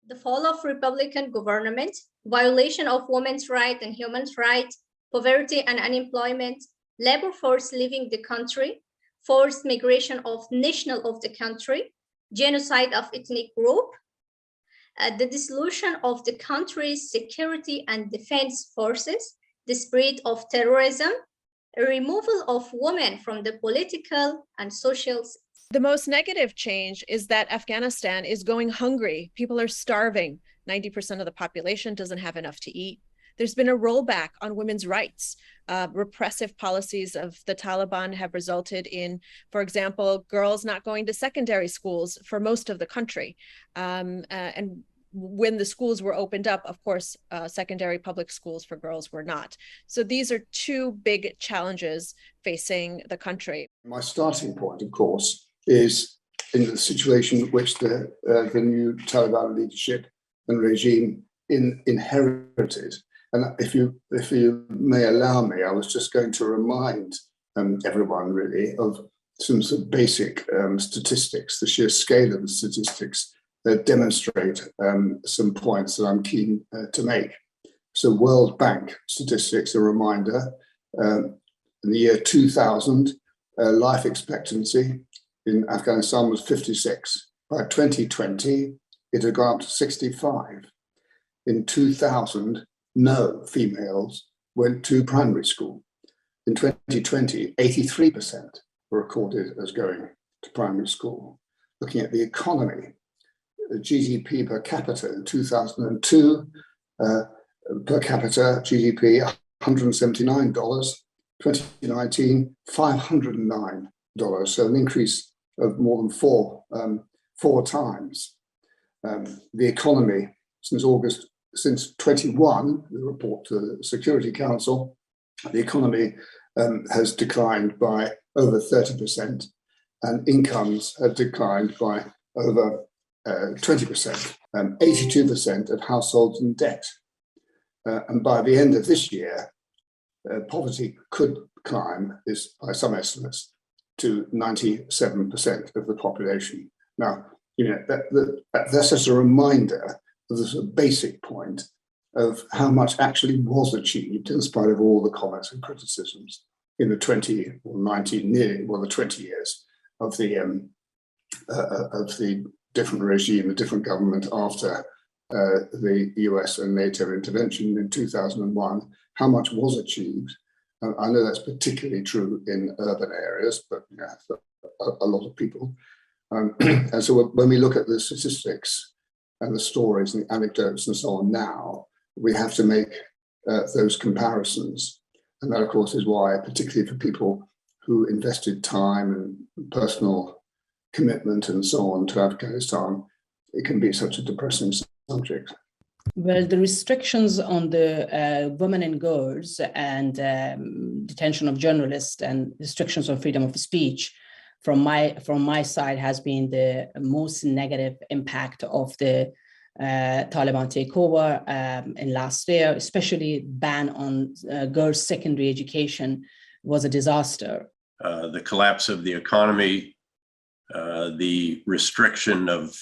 The fall of Republican government, violation of women's rights and human rights, poverty and unemployment, labor force leaving the country, forced migration of national of the country, genocide of ethnic group, the dissolution of the country's security and defense forces, the spread of terrorism, a removal of women from the political and social. The most negative change is that Afghanistan is going hungry. People are starving. 90% of the population doesn't have enough to eat. There's been a rollback on women's rights. Repressive policies of the Taliban have resulted in, for example, girls not going to secondary schools for most of the country. And when the schools were opened up, of course, secondary public schools for girls were not. So these are two big challenges facing the country. My starting point, of course, is in the situation which the new Taliban leadership and regime inherited. And if you may allow me, I was just going to remind everyone really of some sort of basic statistics, the sheer scale of the statistics that demonstrate some points that I'm keen to make. So World Bank statistics, a reminder, in the year 2000, life expectancy in Afghanistan was 56. By 2020, it had gone up to 65. In 2000, no females went to primary school. In 2020, 83% were recorded as going to primary school. Looking at the economy, the GDP per capita in 2002, per capita GDP $179, 2019 $509, so an increase of more than four times. The economy since 21, the report to the Security Council, the economy has declined by over 30%, and incomes have declined by over 20%, 82% of households in debt. And by the end of this year, poverty could climb, by some estimates, to 97% of the population. Now, that's just a reminder of the sort of basic point of how much actually was achieved in spite of all the comments and criticisms in the 20 years of the different regime, the different government after the US and NATO intervention in 2001, how much was achieved. I know that's particularly true in urban areas, but for a lot of people. And so when we look at the statistics and the stories and the anecdotes and so on now, we have to make those comparisons. And that, of course, is why, particularly for people who invested time and personal commitment and so on to Afghanistan, it can be such a depressing subject. Well, the restrictions on the women and girls and detention of journalists and restrictions on freedom of speech from my side has been the most negative impact of the Taliban takeover in last year, especially ban on girls' secondary education was a disaster. The collapse of the economy, the restriction of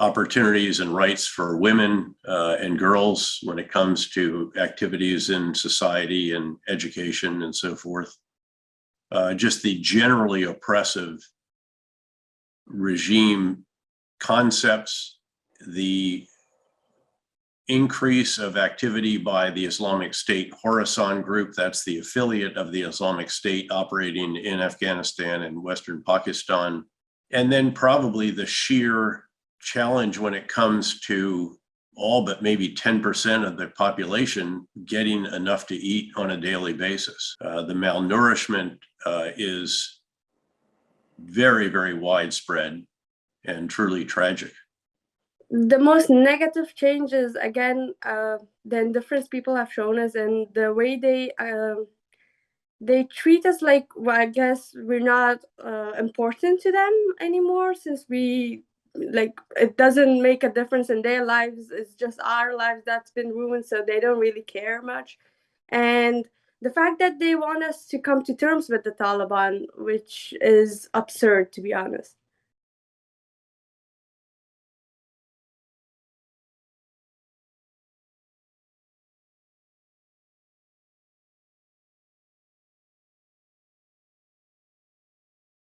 opportunities and rights for women and girls when it comes to activities in society and education and so forth. Just the generally oppressive regime concepts, the increase of activity by the Islamic State Khorasan group, that's the affiliate of the Islamic State operating in Afghanistan and Western Pakistan, and then probably the sheer challenge when it comes to all but maybe 10% of the population getting enough to eat on a daily basis. The malnourishment is very, very widespread and truly tragic. The most negative changes, again, the indifference people have shown us and the way they treat us like, well, I guess we're not important to them anymore, since it doesn't make a difference in their lives. It's just our lives that's been ruined, so they don't really care much. And the fact that they want us to come to terms with the Taliban, which is absurd, to be honest.